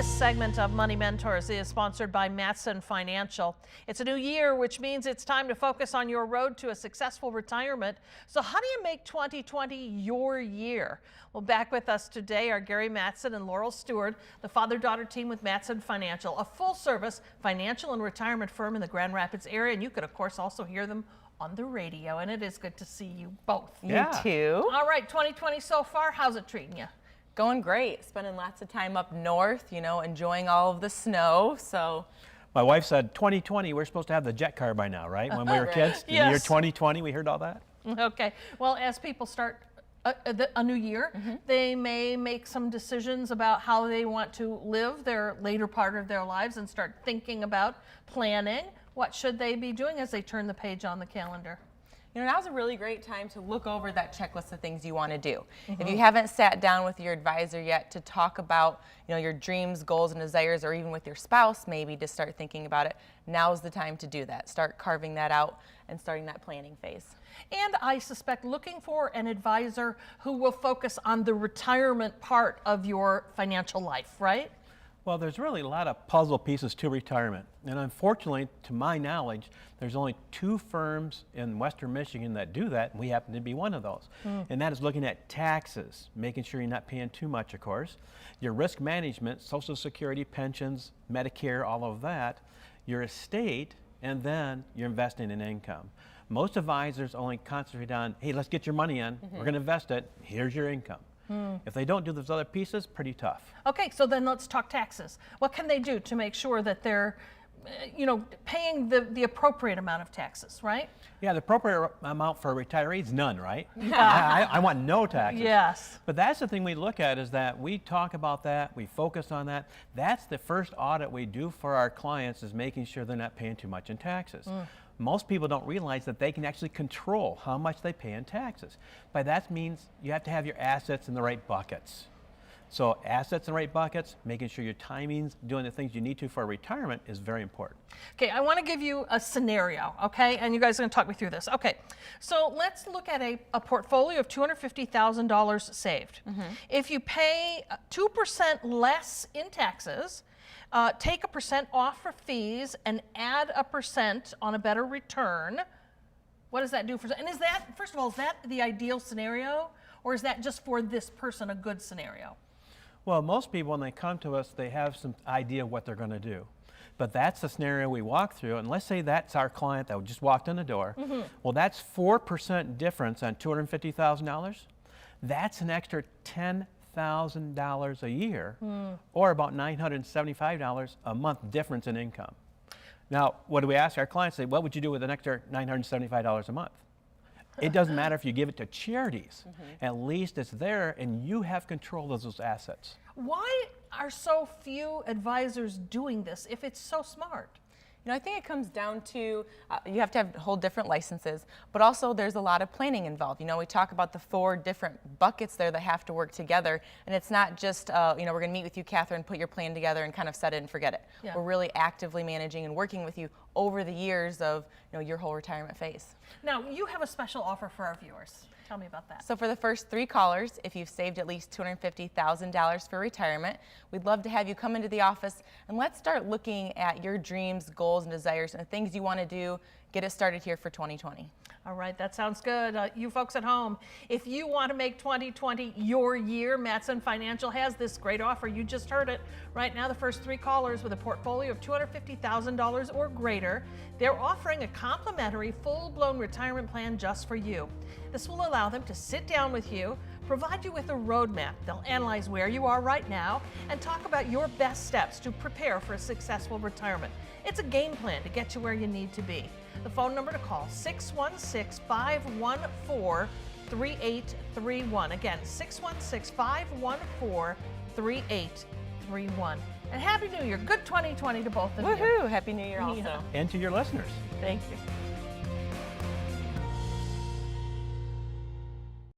This segment of Money Mentors is sponsored by Matson Financial. It's a new year, which means it's time to focus on your road to a successful retirement. So how do you make 2020 your year? Well, back with us today are Gary Matson and Laurel Stewart, the father-daughter team with Matson Financial, a full-service financial and retirement firm in the Grand Rapids area. And you could, of course, also hear them on the radio. And it is good to see you both. You too. All right, 2020 so far, how's it treating you? Going great. Spending lots of time up north, you know, enjoying all of the snow. So my wife said 2020, we're supposed to have the jet car by now, right? When we were kids, in the year 2020, we heard all that. Okay. Well, as people start a new year, they may make some decisions about how they want to live their later part of their lives and start thinking about planning. What should they be doing as they turn the page on the calendar? you know, now's a really great time to look over that checklist of things you want to do. If you haven't sat down with your advisor yet to talk about, you know, your dreams, goals, and desires, or even with your spouse maybe to start thinking about it, now's the time to do that. Start carving that out and starting that planning phase. And I suspect looking for an advisor who will focus on the retirement part of your financial life, right? Well, there's really a lot of puzzle pieces to retirement. And unfortunately, to my knowledge, there's only 2 firms in Western Michigan that do that, and we happen to be one of those. And that is looking at taxes, making sure you're not paying too much, of course, your risk management, Social Security, pensions, Medicare, all of that, your estate, and then you're investing in income. Most advisors only concentrate on, hey, let's get your money in, we're going to invest it, here's your income. If they don't do those other pieces, pretty tough. Okay, so then let's talk taxes. What can they do to make sure that they're, you know, paying the appropriate amount of taxes, right? Yeah, the appropriate amount for a retiree is none, right? I want no taxes. Yes. But that's the thing we look at, is that we talk about that, we focus on that. That's the first audit we do for our clients, is making sure they're not paying too much in taxes. Most people don't realize that they can actually control how much they pay in taxes. By that means you have to have your assets in the right buckets. So assets in the right buckets, making sure your timings, doing the things you need to for retirement is very important. Okay, I want to give you a scenario, okay? And you guys are going to talk me through this. Okay, so let's look at a portfolio of $250,000 saved. If you pay 2% less in taxes, take 1% off for fees, and add 1% on a better return, what does that do for? And is that, first of all, is that the ideal scenario, or is that just for this person a good scenario? Well, most people, when they come to us, they have some idea of what they're going to do. But that's the scenario we walk through, and let's say that's our client that just walked in the door. Well, that's 4% difference on $250,000. That's an extra $10,000 a year, or about $975 a month difference in income. Now, what do we ask our clients? Say, what would you do with an extra $975 a month? It doesn't matter if you give it to charities. At least it's there, and you have control of those assets. Why are so few advisors doing this if it's so smart? You know, I think it comes down to you have to have whole different licenses, but also there's a lot of planning involved. You know, we talk about the 4 different buckets there that have to work together, and it's not just, you know, we're going to meet with you, Catherine, put your plan together and kind of set it and forget it. Yeah. We're really actively managing and working with you over the years of, you know, your whole retirement phase. Now, you have a special offer for our viewers. Tell me about that. So for the first 3 callers, if you've saved at least $250,000 for retirement, we'd love to have you come into the office and let's start looking at your dreams, goals, and desires, and the things you want to do. Get it started here for 2020. All right, that sounds good. You folks at home, if you want to make 2020 your year, Matson Financial has this great offer. You just heard it. Right now, the first 3 callers with a portfolio of $250,000 or greater, they're offering a complimentary full-blown retirement plan just for you. This will allow them to sit down with you, provide you with a roadmap. They'll analyze where you are right now and talk about your best steps to prepare for a successful retirement. It's a game plan to get you where you need to be. The phone number to call, 616-514-3831. Again, 616-514-3831. And Happy New Year. Good 2020 to both of you. Woohoo! Happy New Year also. And to your listeners. Thank you.